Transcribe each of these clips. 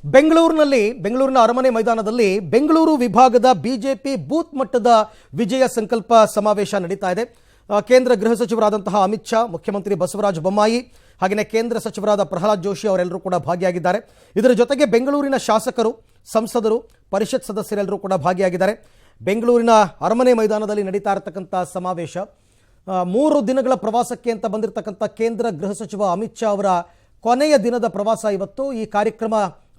ಬೆಂಗಳೂರಿನ ಅರಮನೆ ಮೈದಾನದಲ್ಲಿ ಬೆಂಗಳೂರು ವಿಭಾಗದ ಬಿಜೆಪಿ ಬೂತ್ ಮಟ್ಟದ ವಿಜಯ ಸಂಕಲ್ಪ ಸಮಾವೇಶ ನಡೀತಾ ಇದೆ. ಕೇಂದ್ರ ಗೃಹ ಸಚಿವರಾದಂತಹ ಅಮಿತ್ ಶಾ, ಮುಖ್ಯಮಂತ್ರಿ ಬಸವರಾಜ ಬೊಮ್ಮಾಯಿ ಹಾಗೆಯೇ ಕೇಂದ್ರ ಸಚಿವರಾದ ಪ್ರಹ್ಲಾದ್ ಜೋಶಿ ಅವರೆಲ್ಲರೂ ಕೂಡ ಭಾಗಿಯಾಗಿದ್ದಾರೆ. ಇದರ ಜೊತೆಗೆ ಬೆಂಗಳೂರಿನ ಶಾಸಕರು, ಸಂಸದರು, ಪರಿಷತ್ ಸದಸ್ಯರೆಲ್ಲರೂ ಕೂಡ ಭಾಗಿಯಾಗಿದ್ದಾರೆ. ಬೆಂಗಳೂರಿನ ಅರಮನೆ ಮೈದಾನದಲ್ಲಿ ನಡೀತಾ ಇರತಕ್ಕಂಥ ಸಮಾವೇಶ 3 ದಿನಗಳ ಪ್ರವಾಸಕ್ಕೆ ಅಂತ ಬಂದಿರತಕ್ಕಂಥ ಕೇಂದ್ರ ಗೃಹ ಸಚಿವ ಅಮಿತ್ ಶಾ ಅವರ ಕೊನೆಯ ದಿನದ ಪ್ರವಾಸ ಇವತ್ತು. ಈ ಕಾರ್ಯಕ್ರಮ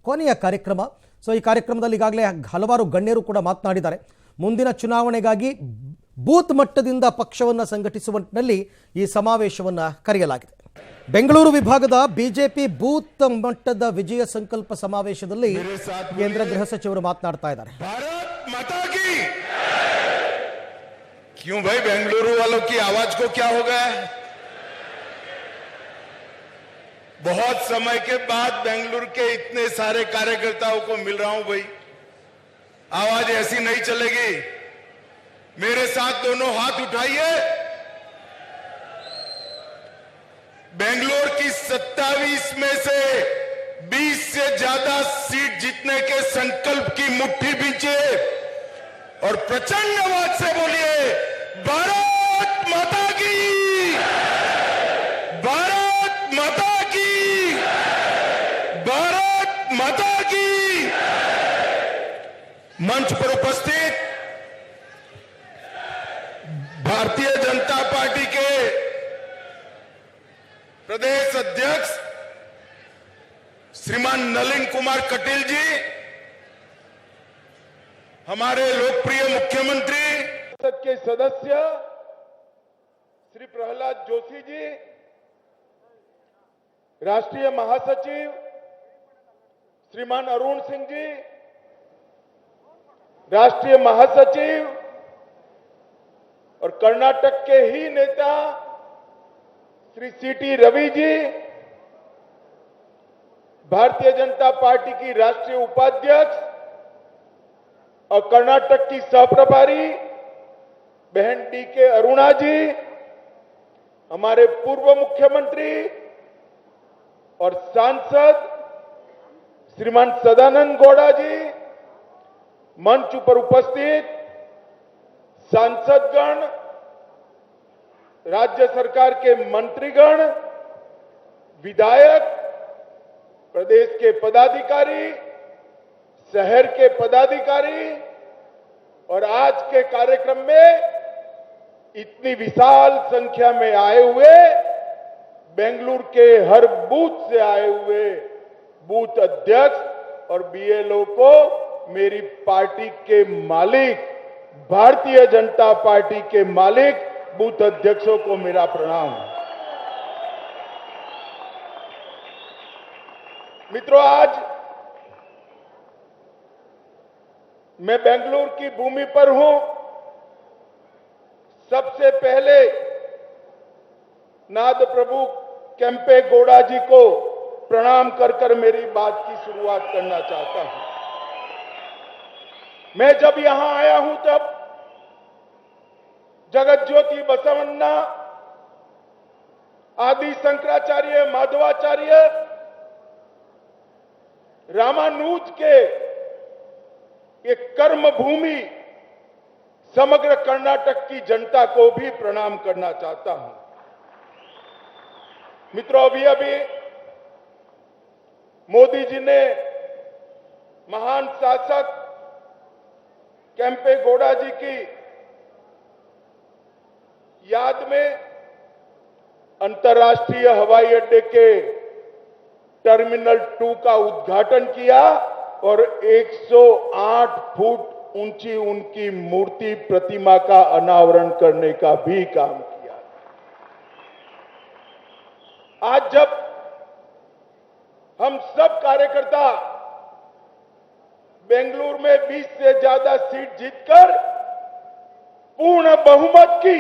ಕೊನೆಯ ಕಾರ್ಯಕ್ರಮ. ಈ ಕಾರ್ಯಕ್ರಮದಲ್ಲಿ ಈಗಾಗಲೇ ಹಲವಾರು ಗಣ್ಯರು ಕೂಡ ಮಾತನಾಡಿದ್ದಾರೆ. ಮುಂದಿನ ಚುನಾವಣೆಗಾಗಿ ಬೂತ್ ಮಟ್ಟದಿಂದ ಪಕ್ಷವನ್ನು ಸಂಘಟಿಸುವ ನಿಟ್ಟಿನಲ್ಲಿ ಈ ಸಮಾವೇಶವನ್ನು ಕರೆಯಲಾಗಿದೆ. ಬೆಂಗಳೂರು ವಿಭಾಗದ ಬಿಜೆಪಿ ಬೂತ್ ಮಟ್ಟದ ವಿಜಯ ಸಂಕಲ್ಪ ಸಮಾವೇಶದಲ್ಲಿ ಕೇಂದ್ರ ಗೃಹ ಸಚಿವರು ಮಾತನಾಡ್ತಾ ಇದ್ದಾರೆ. क्यों भाई बेंगलुरु वालों की आवाज को क्या हो गया? बहुत समय के बाद बेंगलुरु के इतने सारे कार्यकर्ताओं को मिल रहा हूं भाई. आवाज ऐसी नहीं चलेगी. मेरे साथ दोनों हाथ उठाइए. बेंगलुरु की 27 में से 20 से ज्यादा सीट जीतने के संकल्प की मुट्ठी बींचे और प्रचंड आवाज से बोलिए, भारत माता की, भारत माता की, भारत माता की. मंच पर उपस्थित भारतीय जनता पार्टी के प्रदेश अध्यक्ष श्रीमान नलिन कुमार कटील जी, हमारे लोकप्रिय मुख्यमंत्री संसद के सदस्य श्री प्रहलाद जोशी जी, राष्ट्रीय महासचिव श्रीमान अरुण सिंह जी, राष्ट्रीय महासचिव और कर्नाटक के ही नेता श्री सीटी रवि जी, भारतीय जनता पार्टी की राष्ट्रीय उपाध्यक्ष और कर्नाटक की सहप्रभारी बहन डी के अरुणा जी, हमारे पूर्व मुख्यमंत्री और सांसद श्रीमान सदानंद गौड़ा जी, मंच पर उपस्थित सांसदगण, राज्य सरकार के मंत्रीगण, विधायक, प्रदेश के पदाधिकारी, शहर के पदाधिकारी और आज के कार्यक्रम में इतनी विशाल संख्या में आए हुए बेंगलुरु के हर बूथ से आए हुए बूथ अध्यक्ष और बीएलओ को मेरी पार्टी के मालिक, भारतीय जनता पार्टी के मालिक बूथ अध्यक्षों को मेरा प्रणाम. मित्रों, आज मैं बेंगलुरु की भूमि पर हूं. सबसे पहले नाद प्रभु केम्पे गौड़ा जी को प्रणाम कर मेरी बात की शुरुआत करना चाहता हूं. मैं जब यहां आया हूं तब जगत ज्योति बसवन्ना, आदि शंकराचार्य, माधवाचार्य, रामानुज के ये कर्म भूमि समग्र कर्नाटक की जनता को भी प्रणाम करना चाहता हूं. मित्रों, अभी मोदी जी ने महान शासक केम्पे गौड़ा जी की याद में अंतर्राष्ट्रीय हवाई अड्डे के टर्मिनल 2 का उद्घाटन किया और 108 फुट ऊंची उनकी मूर्ति प्रतिमा का अनावरण करने का भी काम किया. आज जब हम सब कार्यकर्ता बेंगलुरु में 20 से ज्यादा सीट जीतकर पूर्ण बहुमत की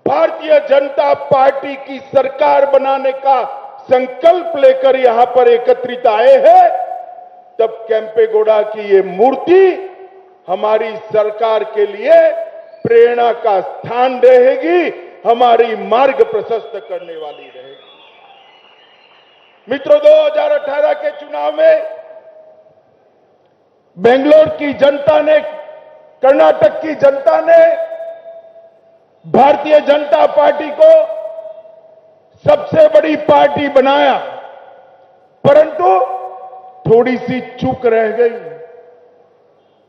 भारतीय जनता पार्टी की सरकार बनाने का संकल्प लेकर यहां पर एकत्रित आए हैं, तब केम्पे गौड़ा की ये मूर्ति हमारी सरकार के लिए प्रेरणा का स्थान रहेगी, हमारी मार्ग प्रशस्त करने वाली रहेगी. मित्रों, 2018 के चुनाव में बेंगलोर की जनता ने, कर्नाटक की जनता ने भारतीय जनता पार्टी को सबसे बड़ी पार्टी बनाया, परंतु थोड़ी सी चूक रह गई।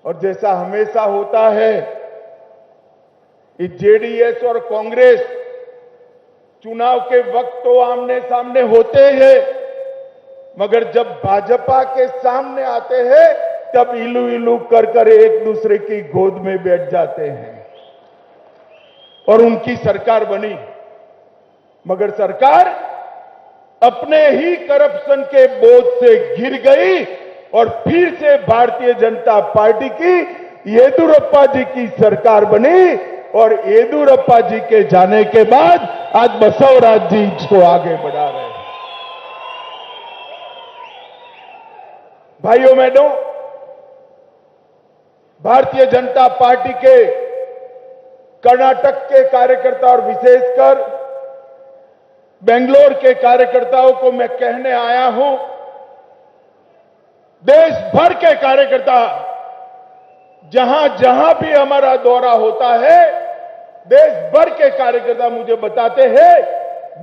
और जैसा हमेशा होता है, जेडीएस और कांग्रेस चुनाव के वक्त तो आमने सामने होते हैं, मगर जब भाजपा के सामने आते हैं तब इलू इलू कर एक दूसरे की गोद में बैठ जाते हैं और उनकी सरकार बनी। मगर सरकार अपने ही करप्शन के बोझ से घिर गई और फिर से भारतीय जनता पार्टी की येदुरप्पा जी की सरकार बनी। और येदुरप्पा जी के जाने के बाद आज बसवराज जी इसको आगे बढ़ा रहे हैं। भाइयों बहनों, भारतीय जनता पार्टी के कर्नाटक के कार्यकर्ता और विशेषकर बेंगलोर के कार्यकर्ताओं को मैं कहने आया हूं, देश भर के कार्यकर्ता जहां जहां भी हमारा दौरा होता है, देश भर के कार्यकर्ता मुझे बताते हैं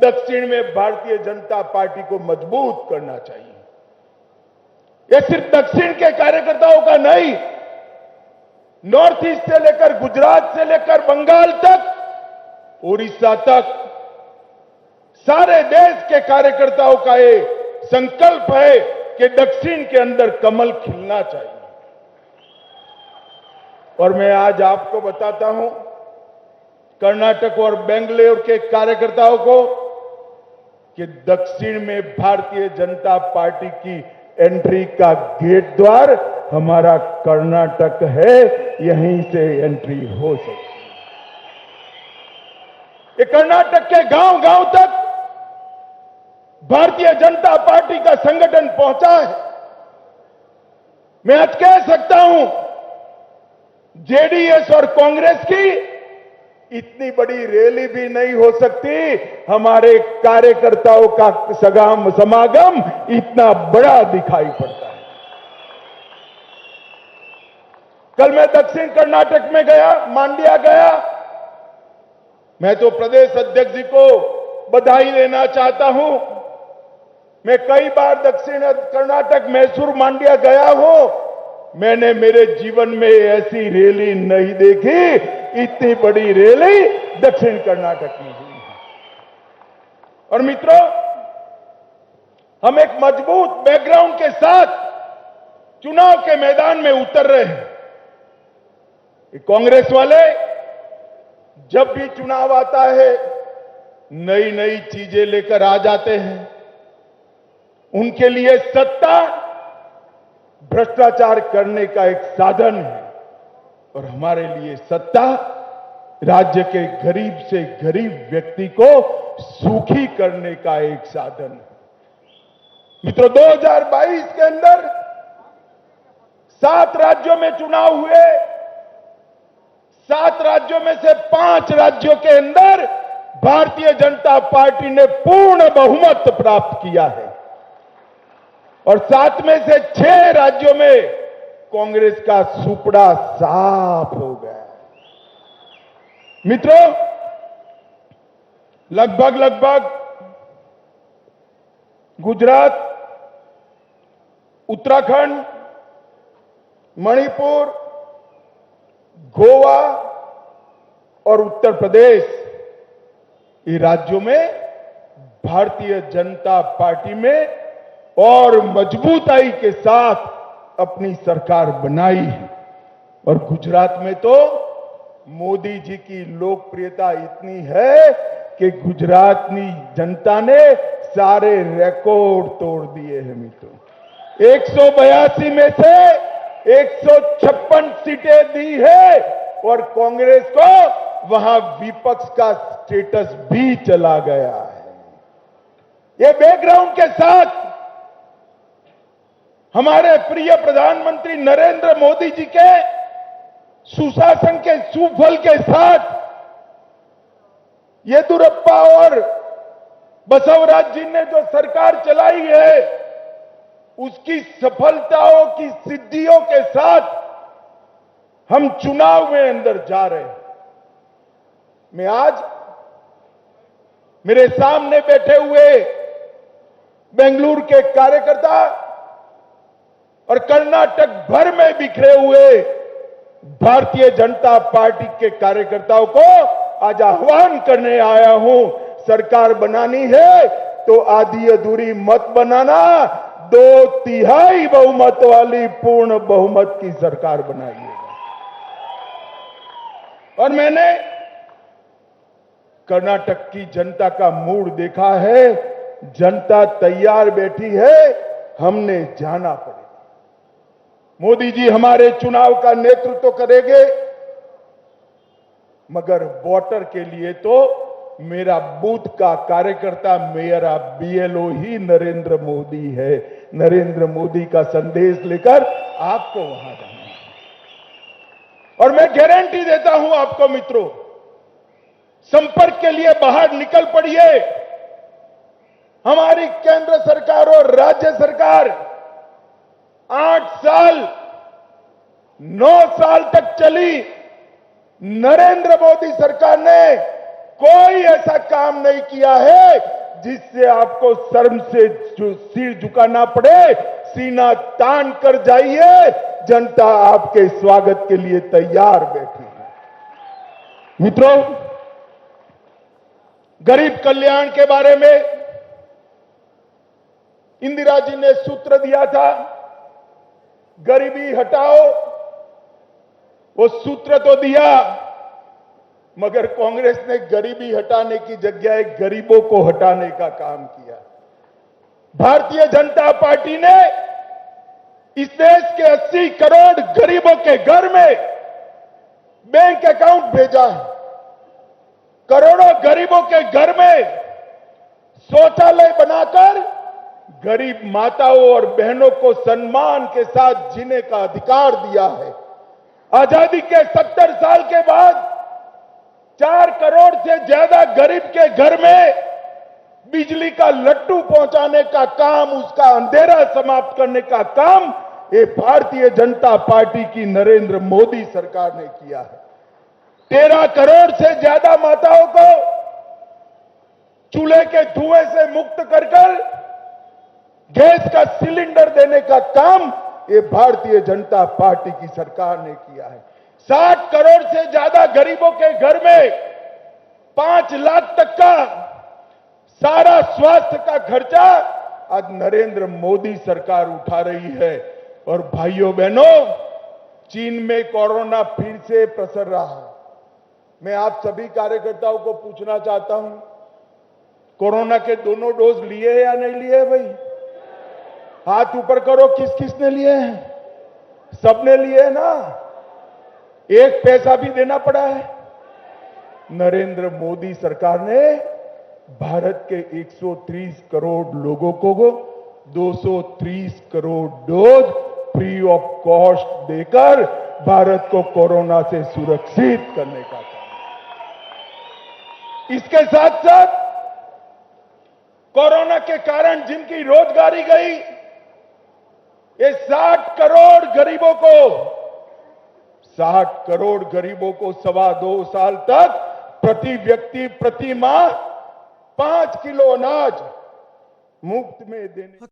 दक्षिण में भारतीय जनता पार्टी को मजबूत करना चाहिए। यह सिर्फ दक्षिण के कार्यकर्ताओं का नहीं, नॉर्थ ईस्ट से लेकर गुजरात से लेकर बंगाल तक, उड़ीसा तक, सारे देश के कार्यकर्ताओं का ये संकल्प है कि दक्षिण के अंदर कमल खिलना चाहिए। और मैं आज आपको बताता हूं, कर्नाटक और बेंगलोर के कार्यकर्ताओं को, कि दक्षिण में भारतीय जनता पार्टी की एंट्री का गेट द्वार हमारा कर्नाटक है, यहीं से एंट्री हो सकती है। ये कर्नाटक के गांव गांव तक भारतीय जनता पार्टी का संगठन पहुंचा है। मैं आज कह सकता हूं, जेडीएस और कांग्रेस की इतनी बड़ी रैली भी नहीं हो सकती, हमारे कार्यकर्ताओं का समागम इतना बड़ा दिखाई पड़ता है। कल मैं दक्षिण कर्नाटक में गया, मांड्या गया। मैं तो प्रदेश अध्यक्ष जी को बधाई देना चाहता हूं। मैं कई बार दक्षिण कर्नाटक, मैसूर, मांड्या गया हूं। मैंने मेरे जीवन में ऐसी रैली नहीं देखी, इतनी बड़ी रैली दक्षिण कर्नाटक में हुई है। और मित्रों, हम एक मजबूत बैकग्राउंड के साथ चुनाव के मैदान में उतर रहे हैं। कांग्रेस वाले जब भी चुनाव आता है नई नई चीजें लेकर आ जाते हैं। उनके लिए सत्ता भ्रष्टाचार करने का एक साधन है और हमारे लिए सत्ता राज्य के गरीब से गरीब व्यक्ति को सुखी करने का एक साधन है। मित्रों, 2022 के अंदर 7 राज्यों में चुनाव हुए। 7 राज्यों में से 5 राज्यों के अंदर भारतीय जनता पार्टी ने पूर्ण बहुमत प्राप्त किया है और 7 में से 6 राज्यों में कांग्रेस का सुपड़ा साफ हो गया। मित्रों, लगभग गुजरात, उत्तराखंड, मणिपुर, गोवा और उत्तर प्रदेश, ये राज्यों में भारतीय जनता पार्टी में और मजबूताई के साथ अपनी सरकार बनाई है। और गुजरात में तो मोदी जी की लोकप्रियता इतनी है कि गुजरात की जनता ने सारे रिकॉर्ड तोड़ दिए हैं। मित्रों, 182 में से 156 सीटें दी है और कांग्रेस को वहां विपक्ष का स्टेटस भी चला गया है। ये बैकग्राउंड के साथ हमारे प्रिय प्रधानमंत्री नरेंद्र मोदी जी के सुशासन के सुफल के साथ येदुरप्पा और बसवराज जी ने जो सरकार चलाई है, उसकी सफलताओं की सिद्धियों के साथ हम चुनाव में अंदर जा रहे हैं। मैं आज मेरे सामने बैठे हुए बेंगलुरु के कार्यकर्ता और कर्नाटक भर में बिखरे हुए भारतीय जनता पार्टी के कार्यकर्ताओं को आज आह्वान करने आया हूं। सरकार बनानी है तो आधी अधूरी मत बनाना, 2/3 बहुमत वाली पूर्ण बहुमत की सरकार बनाइएगा। और मैंने कर्नाटक की जनता का मूड देखा है, जनता तैयार बैठी है, हमने जाना पड़ेगा। मोदी जी हमारे चुनाव का नेतृत्व करेंगे, मगर वोटर के लिए तो मेरा बूथ का कार्यकर्ता, मेरा बीएलओ ही नरेंद्र मोदी है। नरेंद्र मोदी का संदेश लेकर आपको वहां जाना है। और मैं गारंटी देता हूं आपको मित्रों, संपर्क के लिए बाहर निकल पड़िए। हमारी केंद्र सरकार और राज्य सरकार 8 साल 9 साल तक चली। नरेंद्र मोदी सरकार ने कोई ऐसा काम नहीं किया है जिससे आपको शर्म से सिर झुकाना पड़े। सीना तान कर जाइए, जनता आपके स्वागत के लिए तैयार बैठी है। मित्रों, गरीब कल्याण के बारे में इंदिरा जी ने सूत्र दिया था, गरीबी हटाओ। वो सूत्र तो दिया, मगर कांग्रेस ने गरीबी हटाने की जगह गरीबों को हटाने का काम किया। भारतीय जनता पार्टी ने इस देश के 80 करोड़ गरीबों के घर में बैंक अकाउंट भेजा है। करोड़ों गरीबों के घर में शौचालय बनाकर गरीब माताओं और बहनों को सम्मान के साथ जीने का अधिकार दिया है। आजादी के 70 साल के बाद 4 करोड़ से ज्यादा गरीब के घर में बिजली का लट्टू पहुंचाने का काम, उसका अंधेरा समाप्त करने का काम ये भारतीय जनता पार्टी की नरेंद्र मोदी सरकार ने किया है। 13 करोड़ से ज्यादा माताओं को चूल्हे के धुएं से मुक्त कर गैस का सिलेंडर देने का काम ये भारतीय जनता पार्टी की सरकार ने किया है। 60 करोड़ से ज्यादा गरीबों के घर में 5 लाख तक का सारा स्वास्थ्य का खर्चा आज नरेंद्र मोदी सरकार उठा रही है। और भाइयों बहनों, चीन में कोरोना फिर से प्रसर रहा है। मैं आप सभी कार्यकर्ताओं को पूछना चाहता हूं, कोरोना के दोनों डोज लिए या नहीं लिए? भाई हाथ ऊपर करो, किस किसने लिए हैं? सबने लिए ना? एक पैसा भी देना पड़ा है? नरेंद्र मोदी सरकार ने भारत के 130 करोड़ लोगों को 230 crore dose free of cost देकर भारत को कोरोना से सुरक्षित करने का काम। इसके साथ साथ कोरोना के कारण जिनकी रोजगारी गई, ये 60 करोड़ गरीबों को 2.25 साल तक प्रति व्यक्ति प्रति माह 5 किलो अनाज मुफ्त में देने